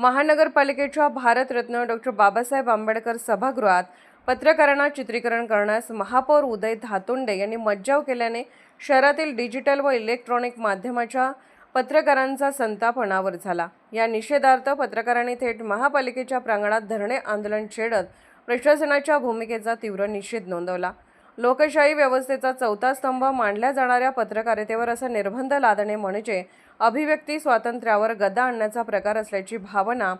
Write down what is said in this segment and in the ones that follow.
महानगरपालिकेच्या भारतरत्न डॉ. बाबासाहेब आंबेडकर सभागृहात पत्रकारांना चित्रीकरण करण्यास महापौर उदय धातोंडे यांनी मज्जाव केल्याने शहरातील डिजिटल व इलेक्ट्रॉनिक माध्यमाच्या पत्रकारांचा संताप अनावर झाला। या निषेधार्थ पत्रकारांनी थेट महापालिकेच्या प्रांगणात धरणे आंदोलन छेडत प्रशासनाच्या भूमिकेचा तीव्र निषेध नोंदवला। लोकशाही व्यवस्थेचा चौथा स्तंभ मानल्या जाणाऱ्या पत्रकारितेवर असा निर्बंध लादणे म्हणजे अभिव्यक्ती स्वातंत्र्यावर गदा आणण्याचा प्रकार असल्याची भावना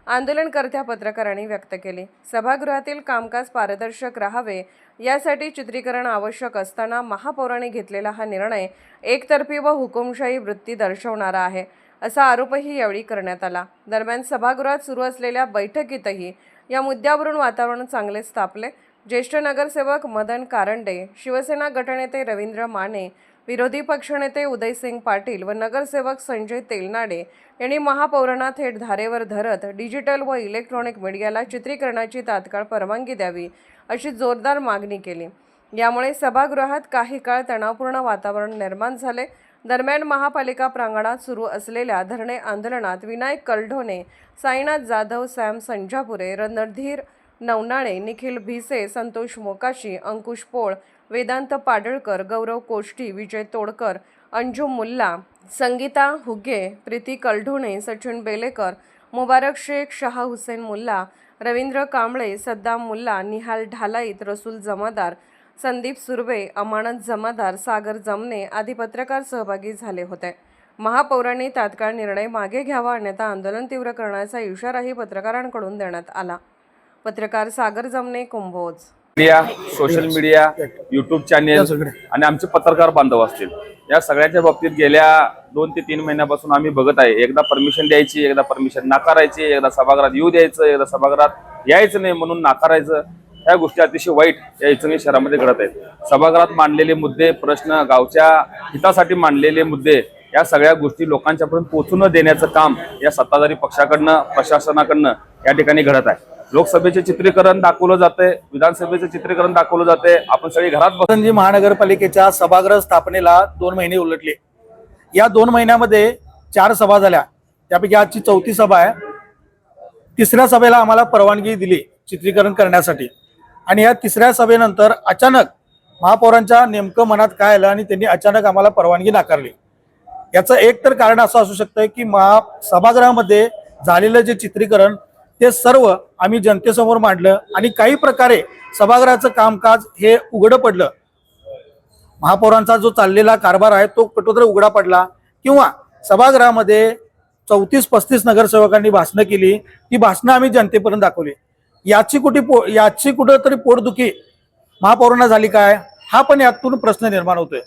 आंदोलनकर्त्या पत्रकारांनी व्यक्त केली। सभागृहातील कामकाज पारदर्शक राहावे यासाठी चित्रीकरण आवश्यक असताना महापौरांनी घेतलेला हा निर्णय एकतर्फी व हुकुमशाही वृत्ती दर्शवणारा आहे, असा आरोपही यावेळी करण्यात आला। दरम्यान सभागृहात सुरू असलेल्या बैठकीतही या मुद्द्यावरून वातावरण चांगलेच तापले। ज्येष्ठ नगरसेवक मदन कारंडे, शिवसेना गटनेते रवींद्र माने, विरोधी पक्षनेते उदयसिंग पाटील व नगरसेवक संजय तेलनाडे यांनी महापौरांना थेट धारेवर धरत डिजिटल व इलेक्ट्रॉनिक मीडियाला चित्रीकरणाची तात्काळ परवानगी द्यावी अशी जोरदार मागणी केली। यामुळे सभागृहात काही काळ तणावपूर्ण वातावरण निर्माण झाले। दरम्यान महापालिका प्रांगणात सुरू असलेल्या धरणे आंदोलनात विनायक कलढोणे, साईनाथ जाधव, सॅम संजापुरे, रणधीर नवनाळे, निखिल भिसे, संतोष मोकाशी, अंकुश पोळ, वेदांत पाडळकर, गौरव कोष्टी, विजय तोडकर, अंजुम मुल्ला, संगीता हुगे, प्रीती कलढोणे, सचिन बेलेकर, मुबारक शेख, शाह हुसेन मुल्ला, रवींद्र कांबळे, सद्दाम मुल्ला, निहाल ढालाईत, रसूल जमादार, संदीप सुर्वे, अमानत जमादार, सागर जमने आदी पत्रकार सहभागी झाले होते। महापौरांनी तात्काळ निर्णय मागे घ्यावा अन्यथा आंदोलन तीव्र करण्याचा इशाराही पत्रकारांकडून देण्यात आला। पत्रकार सागर जमने, Kumbhoj. Social media, YouTube channel आणि आमचे पत्रकार बांधव असतील, या सगळ्याच्या बाबतीत गेल्या 2 ते 3 महिन्यापासून आम्ही बघत आहे, एकदा परमिशन द्यायची, एकदा परमिशन नाकारायची, एकदा सभागृहात येऊ द्यायचं, एकदा सभागृहात यायचं नाही म्हणून नाकारायचं। ह्या गोष्टी अतिशय वाईट या इचलकरंजी शहरामध्ये घडत आहेत। सभागृहात मांडलेले मुद्दे, प्रश्न, गावच्या हितासाठी मांडलेले मुद्दे, या सगळ्या गोष्टी लोकांच्यापर्यंत पोहोचून देण्याचं काम या सत्ताधारी पक्षाकडनं, प्रशासनाकडनं या ठिकाणी घडत आहे। लोकसभेचे चित्रीकरण दाखवलं जाते, विधानसभेचे चित्रीकरण दाखवलं जाते। आपण सगळी घरात इचलकरंजी महानगरपालिकेच्या सभागृह स्थापनेला 2 महिने उलटले। या 2 महिन्यामध्ये 4 सभा झाल्या, त्यापैकी आजची 4थी सभा आहे। 3ऱ्या सभेला आम्हाला परवानगी दिली चित्रीकरण करण्यासाठी आणि या 3ऱ्या सभेनंतर अचानक महापौरांच्या नेमकं मनात काय आलं आणि त्यांनी अचानक आम्हाला परवानगी नाकारली। याचं एक तर कारण असं असू शकतं की सभागृहामध्ये झालेलं जे चित्रीकरण ते सर्व आम्ही जनतेसमोर मांडलं आणि काही प्रकारे सभागृहाचं कामकाज हे उघडं पडलं। महापौरांचा जो चाललेला कारभार आहे तो कुठेतरी उघडा पडला किंवा सभागृहामध्ये 34-35 नगरसेवकांनी भाषणं केली, ती भाषणं आम्ही जनतेपर्यंत दाखवली। याची कुठेतरी पोटदुखी महापौरांना झाली काय, हा पण यातून प्रश्न निर्माण होतोय।